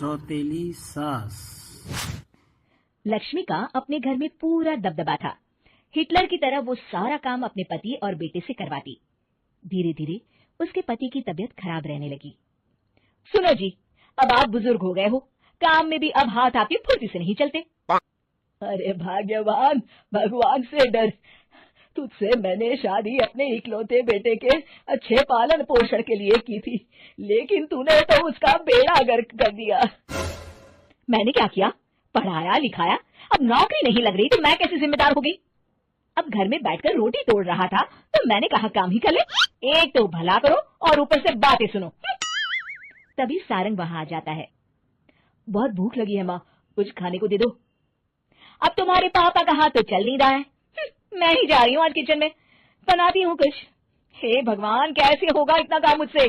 सौतेली सास। लक्ष्मी का अपने घर में पूरा दबदबा था। हिटलर की तरह वो सारा काम अपने पति और बेटे से करवाती। धीरे धीरे उसके पति की तबीयत खराब रहने लगी। सुनो जी, अब आप बुजुर्ग हो गए हो, काम में भी अब हाथ आपके फुर्ती से नहीं चलते। अरे भाग्यवान, भगवान से डर। तुझसे मैंने शादी अपने इकलौते बेटे के अच्छे पालन पोषण के लिए की थी, लेकिन तूने तो उसका बेड़ा गर्क कर दिया। मैंने क्या किया? पढ़ाया लिखाया, अब नौकरी नहीं लग रही तो मैं कैसे जिम्मेदार हो गई? अब घर में बैठकर रोटी तोड़ रहा था तो मैंने कहा काम ही कर ले। एक तो भला करो और ऊपर से बातें सुनो। तभी सारंग वहां आ जाता है। बहुत भूख लगी है माँ, कुछ खाने को दे दो। अब तुम्हारे पापा का हाथ तो चल नहीं रहा है, मैं ही जा रही हूँ आज किचन में, बनाती हूँ कुछ। हे भगवान, कैसे होगा इतना काम मुझसे?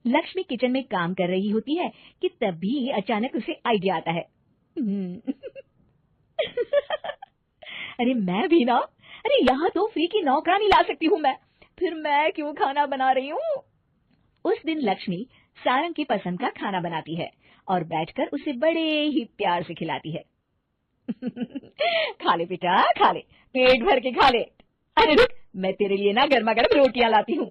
लक्ष्मी किचन में काम कर रही होती है कि तभी अचानक उसे आइडिया आता है। अरे मैं भी ना, अरे यहाँ तो फ्री की नौकरानी ला सकती हूँ मैं, फिर मैं क्यों खाना बना रही हूँ? उस दिन लक्ष्मी सारंग की पसंद का खाना बनाती है और बैठकर उसे बड़े ही प्यार से खिलाती है। खा ले बेटा, खा ले, पेट भर के खा ले। अरे रुक, मैं तेरे लिए ना गर्मा गर्म रोटियां लाती हूँ।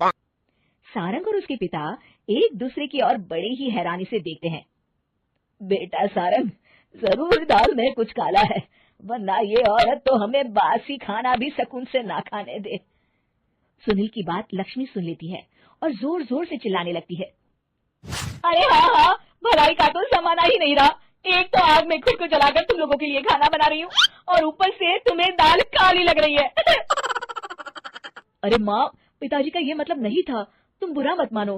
सारंग और उसके पिता एक दूसरे की ओर बड़े ही हैरानी से देखते हैं। बेटा सारंग, जरूर दाल में कुछ काला है, वरना ये औरत तो हमें बासी खाना भी सुकून से ना खाने दे। सुनील की बात लक्ष्मी सुन लेती है और जोर जोर से चिल्लाने लगती है। अरे हाँ हाँ, भलाई का तो जमाना ही नहीं रहा। एक तो आग में खुद को जलाकर तुम लोगों के लिए खाना बना रही हूँ और ऊपर से तुम्हें दाल काली लग रही है। अरे माँ, पिताजी का ये मतलब नहीं था, तुम बुरा मत मानो।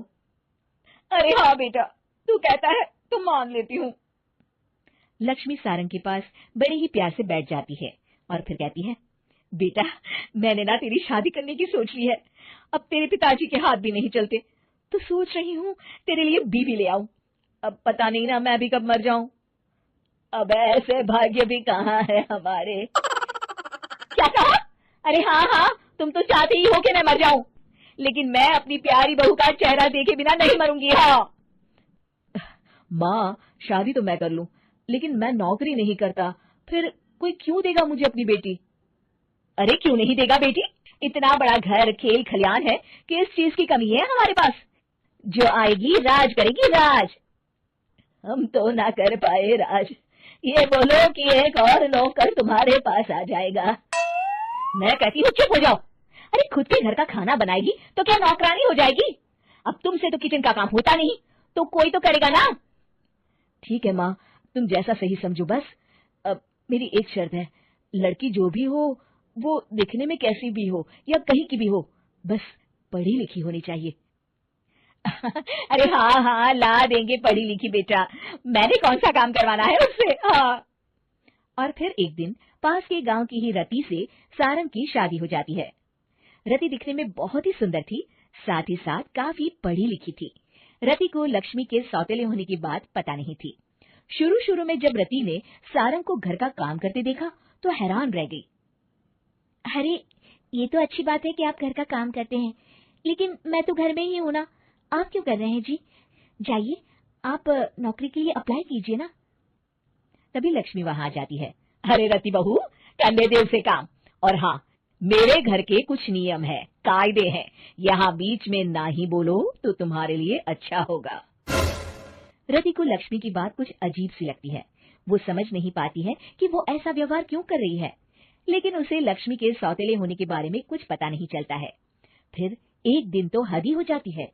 अरे हाँ बेटा, तू कहता है तो मान लेती हूँ। लक्ष्मी सारंग के पास बड़े ही प्यार से बैठ जाती है और फिर कहती है, बेटा मैंने ना तेरी शादी करने की सोच ली है, अब तेरे पिताजी के हाथ भी नहीं चलते, तो सोच रही हूँ तेरे लिए बीवी ले आऊं। अब पता नहीं ना मैं भी कब मर जाऊं। अब ऐसे भाग्य भी कहाँ है हमारे। क्या कहा? अरे हाँ हाँ, तुम तो चाहते ही हो कि मैं मर जाऊं, लेकिन मैं अपनी प्यारी बहू का चेहरा देखे बिना नहीं मरूंगी। हाँ माँ, शादी तो मैं कर लूं, लेकिन मैं नौकरी नहीं करता, फिर कोई क्यों देगा मुझे अपनी बेटी? अरे क्यों नहीं देगा बेटी, इतना बड़ा घर खेल खलियान है कि इस चीज की कमी है हमारे पास। जो आएगी राज करेगी राज। हम तो ना कर पाए राज, ये बोलो कि एक और नौकर तुम्हारे पास आ जाएगा। मैं कहती हूँ चुप हो जाओ। अरे खुद के घर का खाना बनाएगी तो क्या नौकरानी हो जाएगी? अब तुमसे तो किचन का काम होता नहीं, तो कोई तो करेगा ना। ठीक है माँ, तुम जैसा सही समझो बस। अब मेरी एक शर्त है, लड़की जो भी हो वो दिखने में कैसी भी हो या कहीं की भी हो, बस पढ़ी लिखी होनी चाहिए। अरे हाँ हाँ, ला देंगे पढ़ी लिखी बेटा, मैंने कौन सा काम करवाना है उससे। हाँ। और फिर एक दिन पास के गांव की ही रति से सारंग की शादी हो जाती है। रति दिखने में बहुत ही सुंदर थी, साथ ही साथ काफी पढ़ी लिखी थी। रति को लक्ष्मी के सौतेले होने की बात पता नहीं थी। शुरू शुरू में जब रति ने सारंग को घर का काम करते देखा तो हैरान रह गई। अरे ये तो अच्छी बात है कि आप घर का काम करते हैं, लेकिन मैं तो घर में ही हूं ना, आप क्यों कर रहे हैं जी? जाइए, आप नौकरी के लिए अप्लाई कीजिए ना। तभी लक्ष्मी वहां आ जाती है। अरे रति बहू, करने दे उसे काम। और हाँ, मेरे घर के कुछ नियम है, कायदे हैं, यहाँ बीच में ना ही बोलो तो तुम्हारे लिए अच्छा होगा। रति को लक्ष्मी की बात कुछ अजीब सी लगती है। वो समझ नहीं पाती है कि वो ऐसा व्यवहार क्यों कर रही है, लेकिन उसे लक्ष्मी के सौतेले होने के बारे में कुछ पता नहीं चलता है। फिर एक दिन तो हद ही हो जाती है।